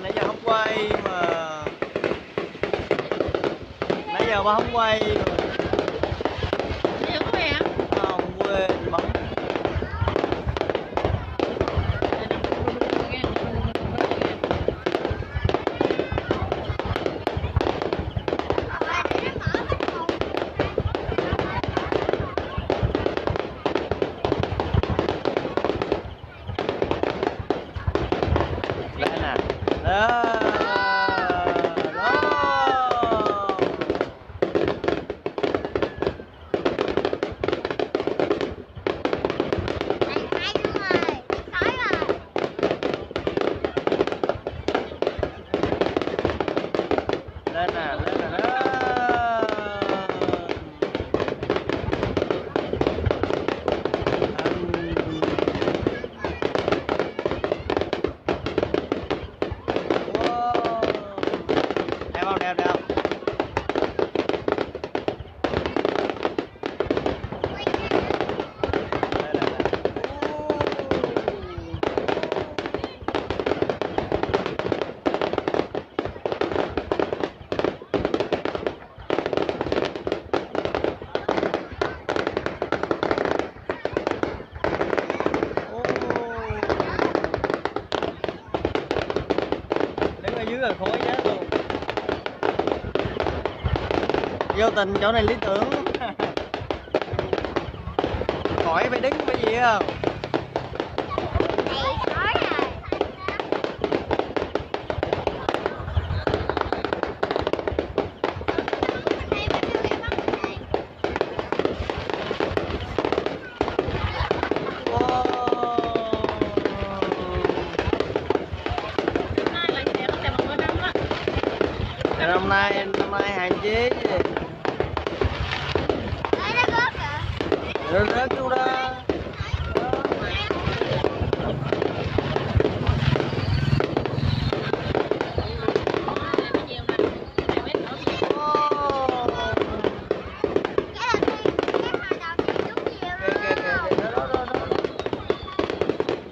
Nãy giờ không quay mà. Nãy giờ ba không quay rồi. Nãy giờ có quay hả? Không quên bấm. Đây nè. Đó. Lên nè, lên nè đó. Wow. Đeo không, đeo, đeo. Đứng ở dưới là khói giá luôn. Vô tình chỗ này lý tưởng. Khỏi phải đứng cái gì không? Năm nay hạn chế gì? Rớt chú đó.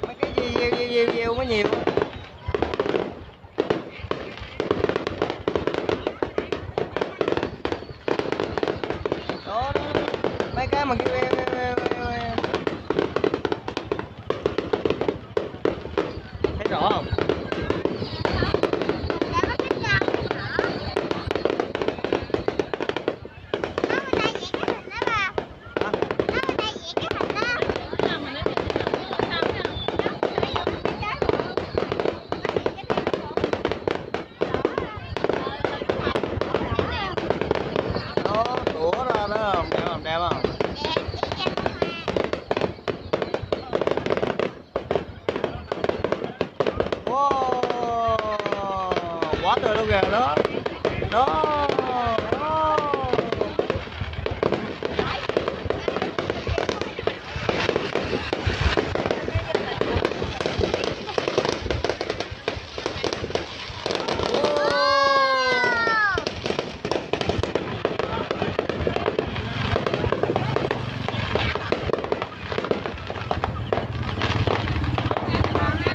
Mấy cái gieo mới nhiều. Đó, mấy cái mà kêu thấy rõ không? Đó, tủa ra đó không? Đẹp không? Đẹp không? Wow, quá trời luôn kìa đó. Đó. Đó.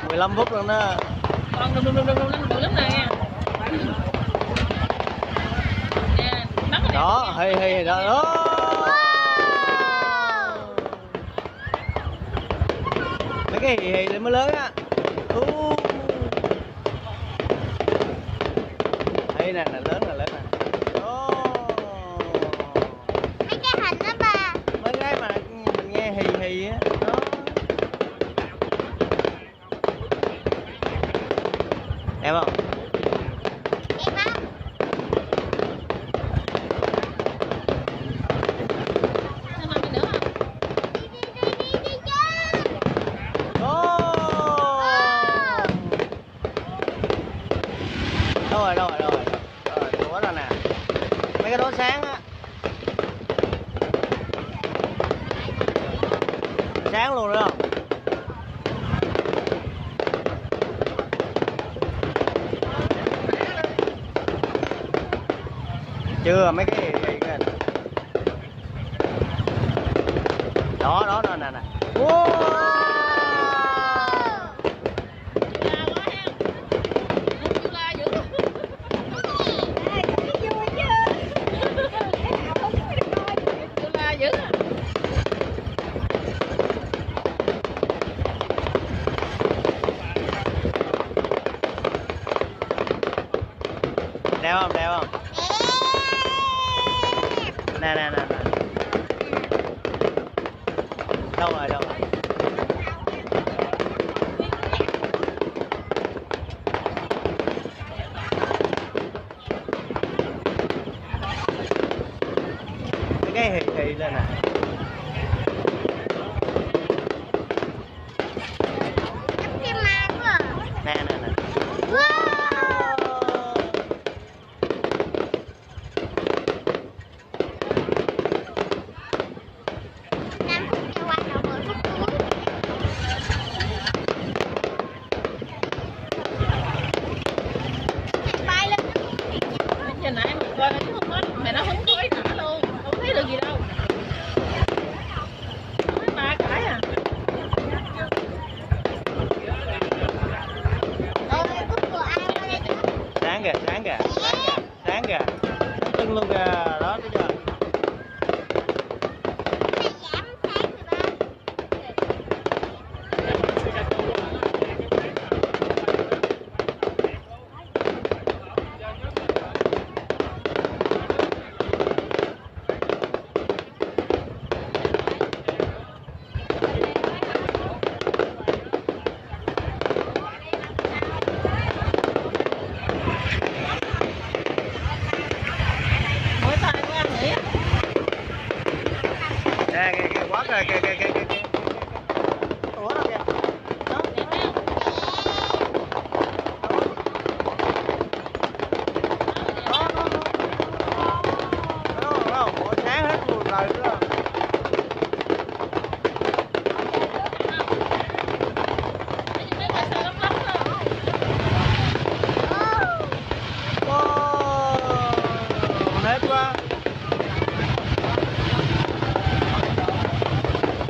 15 phút luôn đó. Còn đừng lúc này nha. Đó, hay đó. Đó. Mấy cái hì lên mới lớn á. Hay nè, là lớn nè. Đó. Mấy cái hình đó bà. Mấy cái mà mình nghe hì á. Đó. Đẹp không? Đẹp không? Sao mà nữa không? Đi chứ. Đó. Đâu rồi. Ủa rồi nè. Mấy cái đó sáng á. Sáng luôn nữa không? Chưa, mấy cái gì kìa. Đó nè. Wow. Đeo không, đeo không? Nè nè nè nè. Đâu rồi, đâu rồi? Cái hì lên nè. Nè nè nè. Trên nãy mình coi nó không hết, mẹ nó hứng khói nở luôn, không thấy được gì đâu. Mới 3 cái à. Sáng kìa, sáng kìa, sáng kìa, sáng tưng luôn kìa, đó thấy chưa? Mỗi tay của ăn nghỉ. Nè kìa quá kìa kìa. Ủa đâu kìa? Đó, đẹp ha. Đó, mỗi sáng hết luôn rồi đó. Mấy quả sao lắm lắm thôi. Wow, hết quá.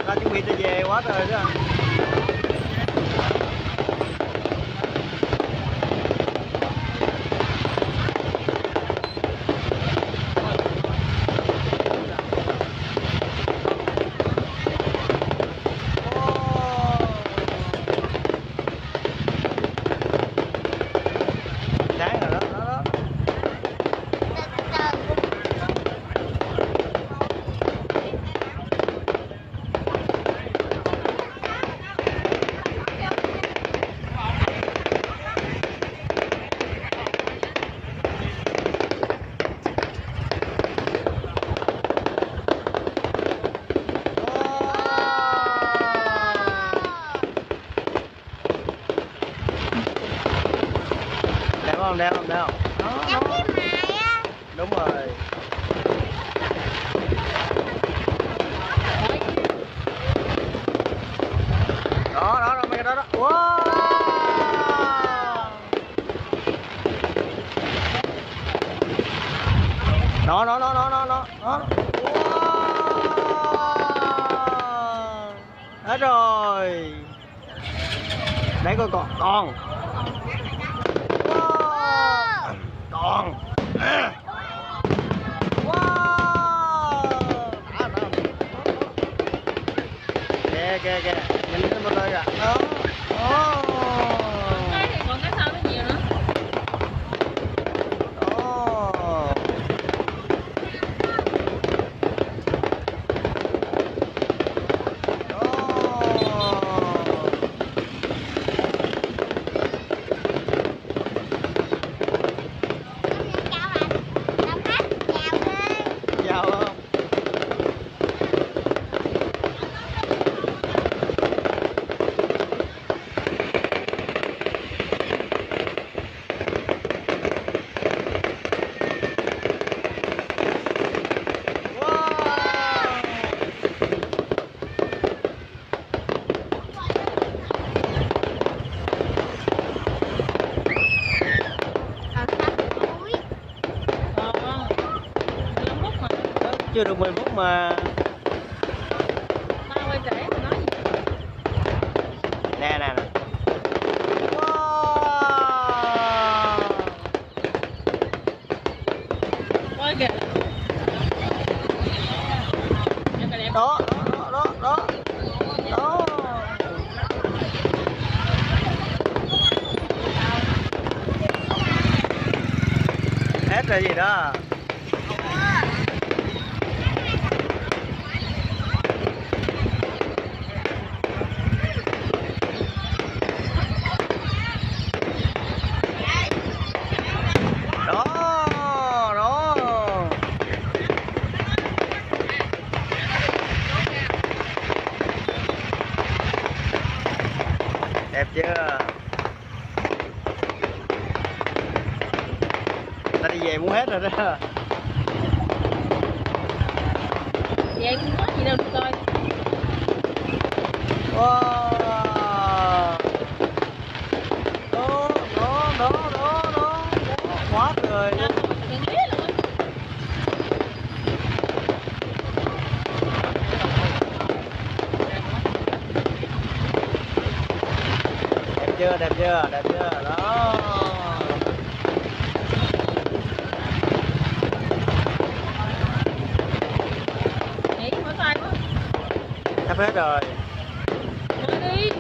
Ta chuẩn bị ta về quá trời đó. Sáng rồi đó, đó. Đeo không, đeo không, đeo không? Đó, đó. Đúng rồi. Đó, đó, mấy cái đó đó. Wow. Đó, đó, đó, đó, đó, đó. Wow. Hết rồi. Đấy coi còn. Wow. Còn. Wow. Kìa kìa kìa, nhìn lên một lời kìa. Đó. Cái thì còn cái sau nó nhiều nữa. Đó. Chào không? Chưa được 10 phút mà. Tao quay trễ mà nói gì. Nè nè nè. Wow. Coi kìa. Đó, đó, đó, đó. Đó. rồi gì đó. Đó đó, đẹp chưa? Ta đi về muốn hết rồi đó. Vậy không có gì đâu được coi. Wow. Đó đó đó đó đó, quá tuyệt vời luôn. Đừng biết luôn. Đẹp chưa, đẹp chưa, đẹp chưa, đó. Nghĩ mở tay quá. Sắp hết rồi. Mở đi.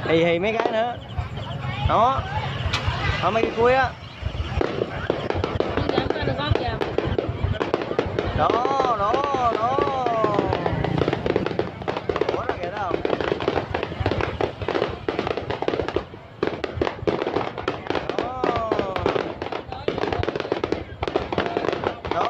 Hì mấy cái nữa. Đó. Đó mấy cái cuối á. Con dầm, con dầm. Đó đó đó. Ủa nó kìa đó không? Đó.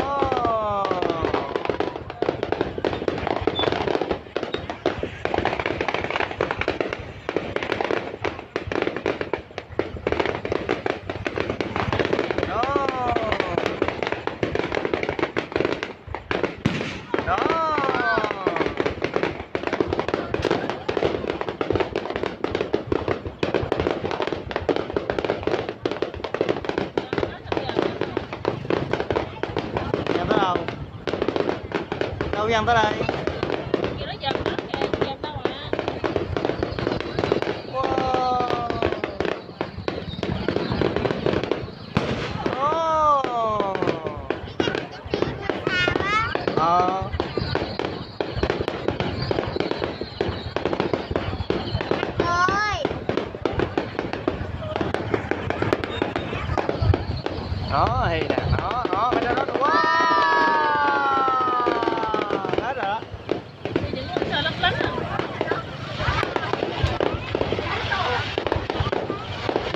Dầm tới đâu? Đâu dầm tới đây? Kìa nó dầm đó kìa, dầm đâu mà. Wow. Oh. Ờ. Rồi. Đó thì nè, đó cái đó wow. Hết rồi đó. Thì đừng có sợ lấp lánh à.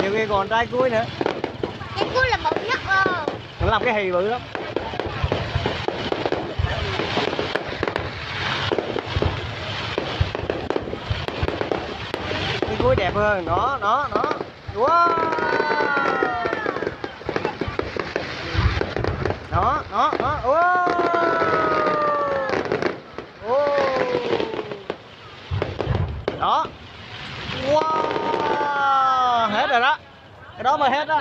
Nhiều khi còn trái cuối nữa. Cái cuối là bự nhất rồi. Nó làm cái hì bự lắm. Cái cuối đẹp hơn, đó wow. Đó wow. Đó wow, hết rồi đó, cái đó mới hết đó.